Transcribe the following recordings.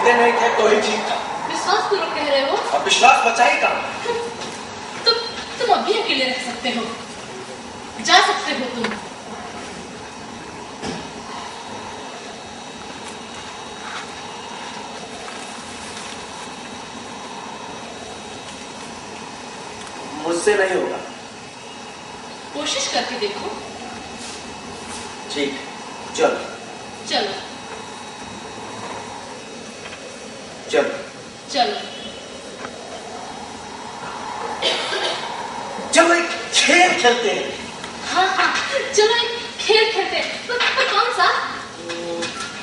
जीते नहीं थे तो ही ठीक था। विश्वास पूर्वक कह रहे हो? अब विश्वास बचा ही कहाँ? तुम अभी अकेले रह सकते हो, जा सकते हो तुम। मुझसे नहीं होगा। कोशिश करके देखो। ठीक, चलो चलो चलो चलो चलो एक खेल खेलते हैं। हाँ हाँ, चलो एक खेल खेलते हैं। तो कौन सा?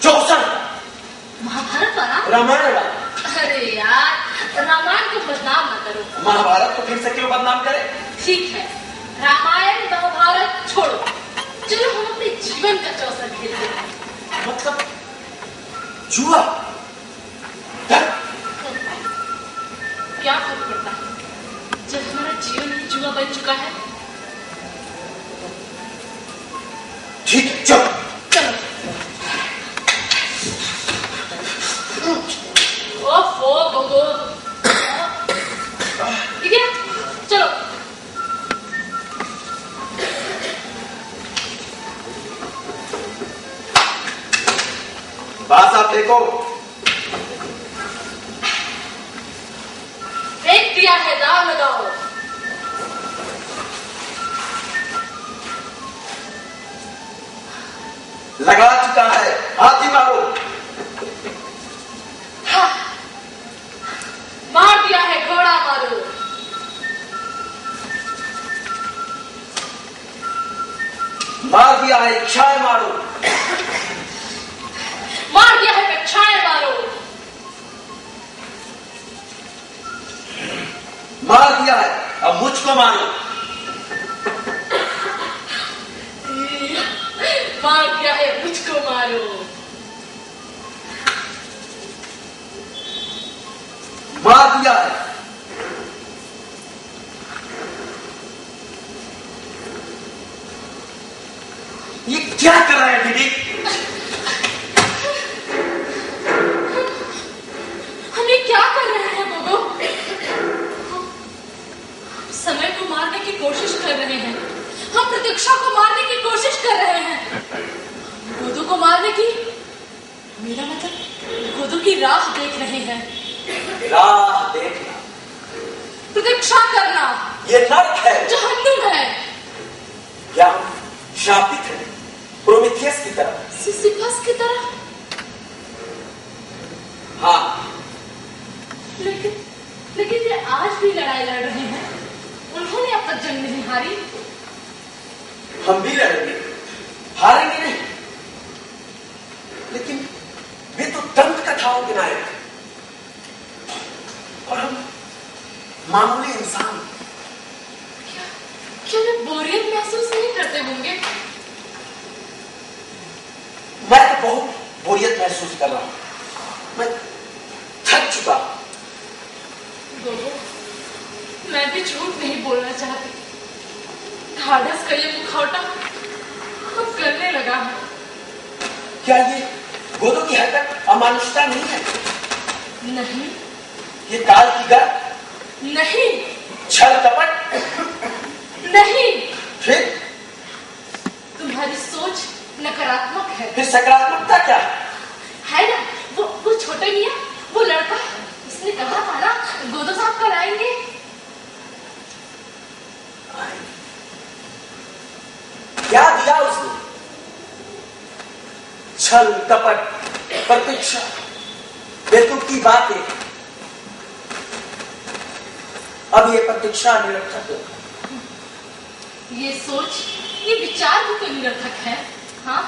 चौसर, महाभारत वाला? रामायण वाला। अरे यार, रामायण को बदनाम न करो। महाभारत को फिर से क्यों बदनाम करे? ठीक है, रामायण महाभारत छोड़ो, चलो हम अपने जीवन का चौसर खेलते हैं। मतलब जुआ? क्या फर्क पड़ता है जब हमारा जीवन ही जुआ बन चुका है। ठीक है, चलो चलो। ओफो गोगो, ठीक है, चलो। बस आप देखो, फेंक दिया है, दाव लगाओ। लगा चुका है, हाथी मारो। हाँ, मार दिया है, घोड़ा मारो। मार दिया है, इच्छाएं मारो। मार दिया है, कक्षाएं मारो। मार दिया है, अब मुझको मारो। मार दिया है, मुझको मारो। मार दिया है। ये क्या कर रहा है दीदी? हम ये क्या कर रहे हैं गोगो? समय को मारने की कोशिश कर रहे हैं, हम प्रतीक्षा को मारने की कोशिश कर रहे हैं। गोदू को मारने की, मेरा मतलब गोदू की राह देख रहे हैं। राह देखना, प्रतीक्षा करना, ये नर्क है, जहन्नुम है। क्या हम शापित हैं प्रोमेथियस की तरह? सिसिफस की तरह? हाँ, लेकिन ये आज भी लड़ाई लड़ रहे हैं। उन्होंने अब तक जंग नहीं हारी। हम भी लड़ेंगे, हारेंगे नहीं। लेकिन वे तो दंत कथाओं के नायक हैं और हम मामूली इंसान। क्या वे बोरियत महसूस नहीं करते होंगे? मैं तो बहुत बोरियत महसूस कर रहा हूं। मैं थक चुका हूं। मैं भी झूठ नहीं बोलना चाहती। ढाढ़स का ये मुखौटा अब करने लगा है। क्या ये गोदो की हरकत अमानुषता नहीं है? नहीं, ये काल की गर्द? नहीं, छल कपट? नहीं। फिर तुम्हारी सोच नकारात्मक है। फिर सकारात्मकता क्या है ना? वो छोटे मियां, वो लड़का, उसने कहा था ना गोदो साहब कल आएंगे। क्या दिया उसने? छल कपट, प्रतीक्षा, बेतुकी की बातें। अब ये प्रतीक्षा निरर्थक है। ये सोच, ये विचार भी तो निरर्थक है। हाँ,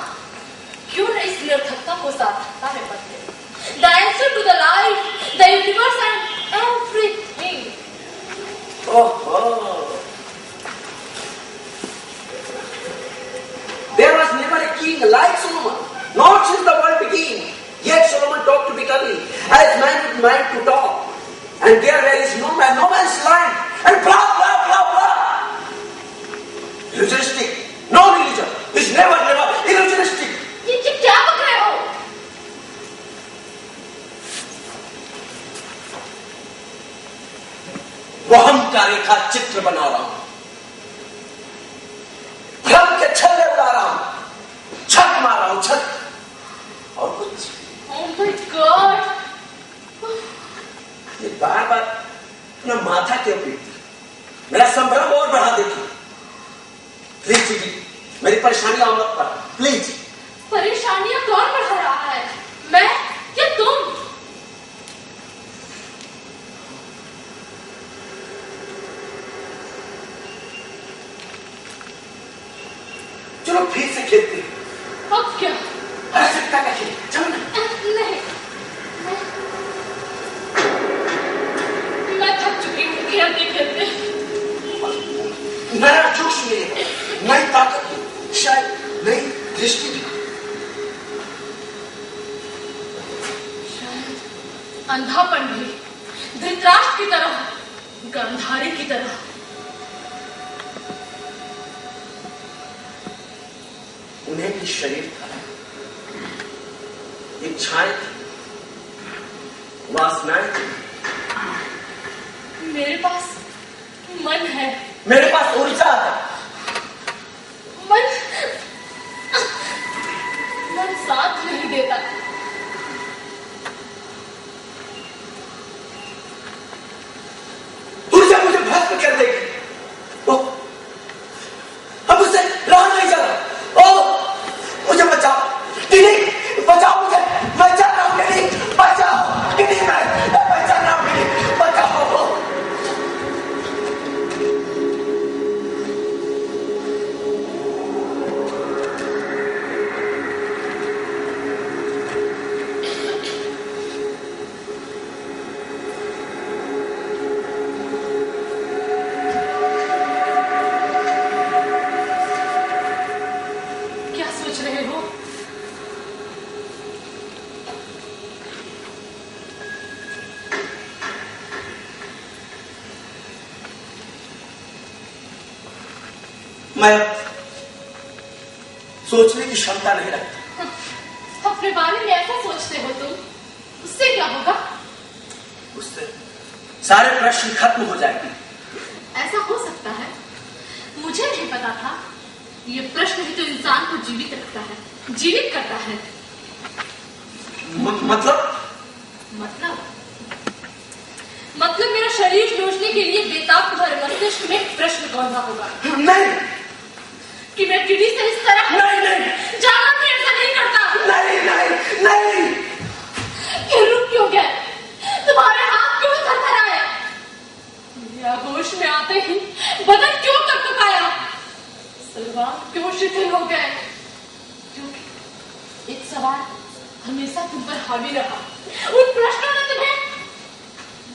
क्यों न इस निरर्थकता को सार्थकता में बदले? The answer to the life, the universe and everything. Oh. There was never a king like Solomon, not since the world began. Yet Solomon talked to bitterly, as man with mind to talk. And there is no man's land, and blah, blah, blah, blah. Illusionistic. No religion is never illusionistic. ये क्या बक रहे हो? वो हम का रेखा चित्र बना रहा हूं, भ्रम के छल्ले उड़ा रहा हूं, छक मार रहा हूं, छक और कुछ। Oh my God! ये बार बार अपना माथा क्यों पीटती, मेरा संभ्रम और बढ़ा देती। प्लीज जी, मेरी परेशानियां मत कर, प्लीज। परेशानियां कौन बढ़ा रहा है, मैं या तुम? चलो फिर से खेलते हैं। अब क्या? आवश्यकता का खेल, चलो ना। नहीं, मैं थक चुकी हूँ खेलते खेलते। नया जोश मिलेगा, नई ताकत भी, शायद नई दृष्टि भी। शायद अंधापन भी, धृतराष्ट्र की तरह, गांधारी की तरह। उन्हें भी शरीर था, इच्छाएं थी, वासनाएं थी। मेरे पास मन है, मेरे पास ऊर्जा था। मन साथ नहीं देता। ऊर्जा मुझे भस्म कर देगी। अब उससे रहा नहीं जा रहा। ओ, मुझे बचाओ, दीदी, बचाओ मुझे, मैं चल रहा हूँ, दीदी, बचाओ, दीदी, मैं चल रहा हूँ, दीदी, बचाओ। क्या सोच रहे हो? मैं सोचने की क्षमता नहीं रखता। अपने बारे में ऐसा सोचते हो तुम, उससे क्या होगा? उससे सारे प्रश्न खत्म हो जाएंगे। ऐसा हो सकता है, मुझे नहीं पता था। ये प्रश्न ही तो इंसान को जीवित रखता है, जीवित करता है। मतलब मेरा शरीर सोचने के लिए बेताब तुम्हारे मस्तिष्क में प्रश्न कौन सा होगा? नहीं, कि मैं टीडी से इस तरह नहीं, जाना भी ऐसा नहीं करता। नहीं। फिर रुक क्यों गए? तुम्हारे हाथ क्यों थरथराए? मेरे होश में आते ही बदन क्यों कपकपाया? सलवार क्यों शिथिल हो गए? क्योंकि एक सवाल हमेशा तुम पर हावी रहा। उन प्रश्नों ने तुम्हें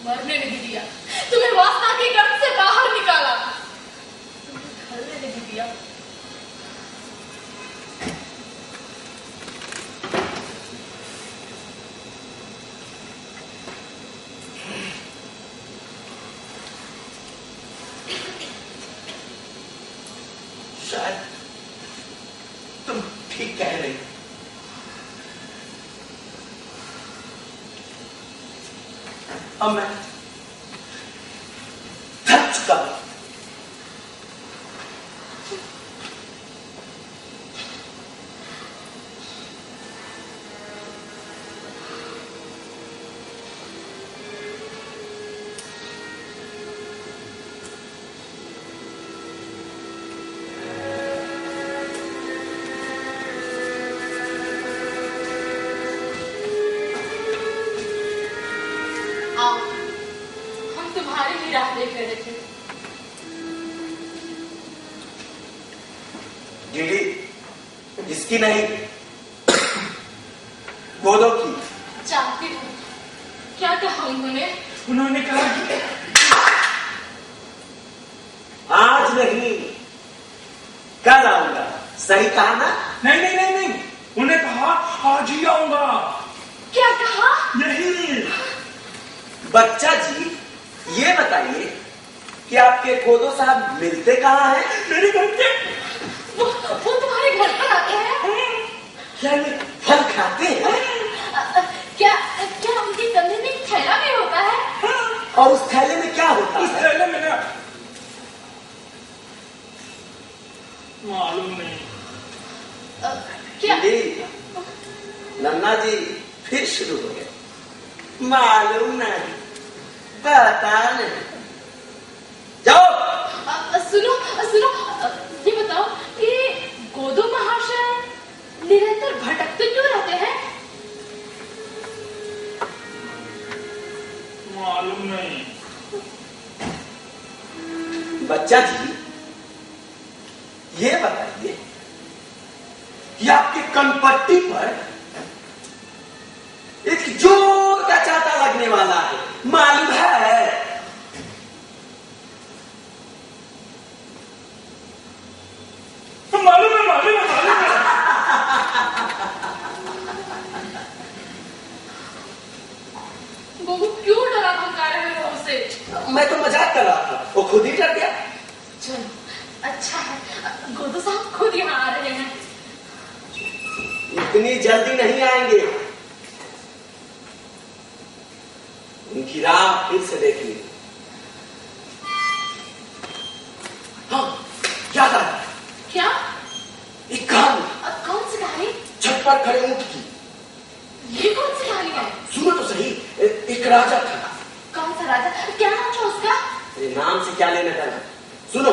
मरने नहीं दिया, तुम्हें वासना के गर्त से बाहर निकाला, तुम्हें ढलने नहीं दिया। शायद तुम ठीक कह रही हो। अब मैं थक चुका हूं। आओ, हम तुम्हारी ही राह देख रहे थे। दीदी, इसकी नहीं, गोदो की। जानती हूँ क्या कहा उन्होंने? उन्होंने कहा कि आज नहीं, कल आऊंगा। सही कहा ना? नहीं, उन्हें कहा आज ही आऊंगा। क्या कहा? नहीं, बच्चा जी, ये बताइए कि आपके गोदो साहब मिलते कहाँ हैं? मेरे घर के वो तुम्हारे घर पर आते हैं? क्या ये फल खाते हैं? क्या उनके कंधे में एक थैला भी होता है? और उस थैले में क्या होता इस है? थैले मालूम नहीं, पता नहीं। जाओ। सुनो सुनो, ये बताओ कि गोदो महाशय निरंतर भटकते क्यों रहते हैं? मालूम नहीं। बच्चा जी, ये बताइए कि आपके कनपट्टी पर एक जोर का चाटा लगने वाला है, मालूम है? मालूम है, मालूम है, मालूम है। गोगो क्यों डरा धमका रहे हो उसे? मैं तो मजाक कर रहा था, वो खुद ही डर गया। चलो, अच्छा है, गोदो साहब खुद यहाँ आ रहे हैं। इतनी जल्दी नहीं आएंगे, उनकी राह फिर से देख ली। हाँ, याद आया। क्या? एक कहानी, कौन सी कहानी? छत पर खड़े ऊंट की। ये कौन सी कहानी है? सुनो तो सही। एक राजा था। कौन सा राजा? क्या नाम था उसका? ये नाम से क्या लेना देना, सुनो।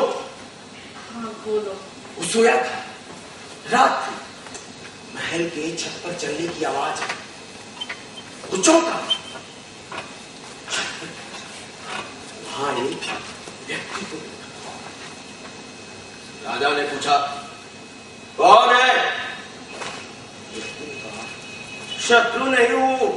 हाँ बोलो। वो सोया था, रात थी, महल के छत पर चलने की आवाज है। वो चौंका। वहां एक व्यक्ति को देखा। राजा ने पूछा, कौन है? व्यक्ति ने कहा, शत्रु नहीं हूं,